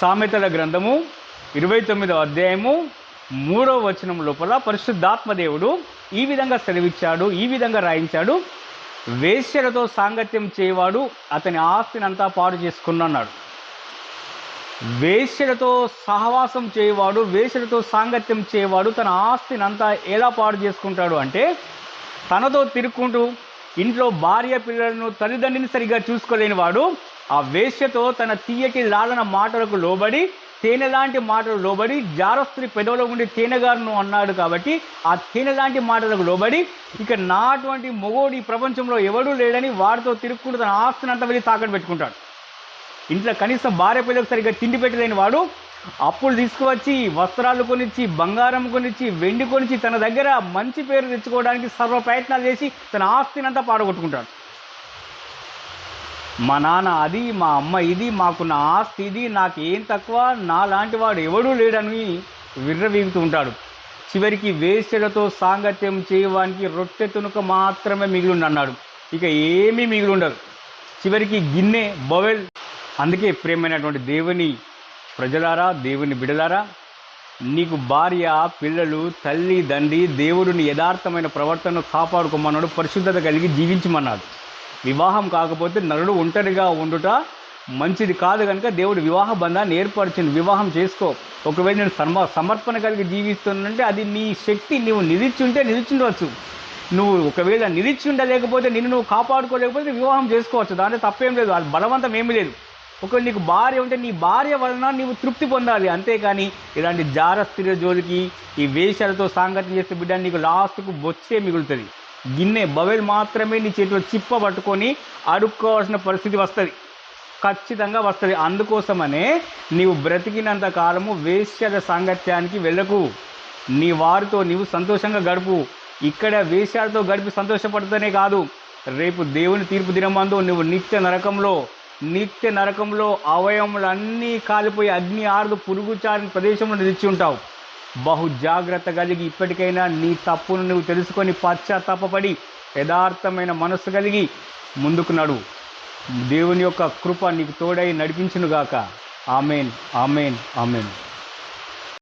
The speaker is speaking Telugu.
సామెతల గ్రంథము 29వ అధ్యాయము 3వ వచనం లోపల పరిశుద్ధాత్మ దేవుడు ఈ విధంగా సెలవిచ్చాడు, ఈ విధంగా రాయించాడు. వేశ్యలతో సాంగత్యం చేయవాడు అతని ఆస్తిని అంతా పాడు చేసుకున్నాడు. వేశ్యలతో సహవాసం చేయవాడు, వేశ్యలతో సాంగత్యం చేయవాడు తన ఆస్తిని అంతా ఎలా పాడు చేసుకుంటాడు అంటే, తనతో తిరుక్కుంటూ ఇంట్లో భార్య పిల్లలను తల్లిదండ్రిని సరిగ్గా చూసుకోలేని వాడు ఆ వేశ్యతో తన తీయటి లాలన మాటలకు లోబడి, తేనె లాంటి మాటలు లోబడి, జారస్త్రీ పెదవులో ఉండి తేనెగారును అన్నాడు కాబట్టి ఆ తేనె లాంటి మాటలకు లోబడి ఇక నాటువంటి మొగోడు ఈ ప్రపంచంలో ఎవడూ లేడని వాడితో తిరుక్కుంటూ తన ఆస్తిని అంతా వెళ్ళి తాకట్టు పెట్టుకుంటాడు. ఇంట్లో కనీసం భార్య పిల్లలకు సరిగ్గా తిండి పెట్టలేని వాడు అప్పులు తీసుకువచ్చి వస్త్రాలు కొనిచ్చి, బంగారం కొనిచ్చి, వెండి కొనిచ్చి తన దగ్గర మంచి పేరు తెచ్చుకోవడానికి సర్వ ప్రయత్నాలు చేసి తన ఆస్తిని అంతా పాడగొట్టుకుంటాడు. మా నాన్న అది, మా అమ్మ ఇది, మాకున్న ఆస్తి ఇది, నాకు ఏం తక్కువ, నా లాంటి వాడు ఎవడూ లేడని విర్రవీగుతూ ఉంటాడు. చివరికి వేశ్యలతో సాంగత్యం చేయడానికి రొట్టె తునుక మాత్రమే మిగిలి అన్నాడు. ఇక ఏమీ మిగిలి ఉండదు. చివరికి గిన్నె బొవెల్. అందుకే ప్రియమైనటువంటి దేవుని ప్రజలారా, దేవుని బిడలారా, నీకు భార్య పిల్లలు తల్లి తండ్రి దేవుడిని యథార్థమైన ప్రవర్తనను కాపాడుకోమన్నాడు, పరిశుద్ధత కలిగి జీవించమన్నాడు. వివాహం కాకపోతే నరుడు ఒంటరిగా ఉండుట మంచిది కాదు కనుక దేవుడు వివాహ బంధాన్ని ఏర్పరిచింది. వివాహం చేసుకో. ఒకవేళ నేను సమర్పణ కలిగి జీవిస్తున్నానంటే అది నీ శక్తి, నువ్వు నిలిచిండవచ్చు. నువ్వు ఒకవేళ నిలిచి ఉండలేకపోతే, నిన్ను నువ్వు కాపాడుకోలేకపోతే వివాహం చేసుకోవచ్చు, దాంట్లో తప్పేం లేదు, అది బలవంతం ఏమీ లేదు. ఒకవేళ నీకు భార్య ఉంటే నీ భార్య వలన నీవు తృప్తి పొందాలి, అంతేకాని ఇలాంటి జారస్త్రీల జోలికి ఈ వేషాలతో సాంగత్యం చేస్తే బిడ్డ నీకు లాస్ట్కు బొచ్చే మిగులుతుంది. గిన్నె బవెల్ మాత్రమే నీ చేతిలో చిప్ప పట్టుకొని అడుక్కోవాల్సిన పరిస్థితి వస్తుంది, ఖచ్చితంగా వస్తుంది. అందుకోసమనే నీవు బ్రతికినంత కాలము వేశ్యల సాంగత్యానికి వెళ్ళకు. నీ వారితో నీవు సంతోషంగా గడుపు. ఇక్కడ వేశ్యాలతో గడిపి సంతోషపడుతూనే కాదు, రేపు దేవుని తీర్పు దినమందు నువ్వు నిత్య నరకంలో అవయములన్నీ కాలిపోయి అగ్ని ఆరుదు పురుగు చారిన ప్రదేశంలో నిలిచి ఉంటావు. బహు జాగ్రత్త కలిగి ఇప్పటికైనా నీ తప్పును నువ్వు తెలుసుకొని పశ్చాత్తాపపడి యథార్థమైన మనస్సు కలిగి ముందుకు నడువు. దేవుని యొక్క కృప నీకు తోడై నడిపించునుగాక. Amen, amen, amen.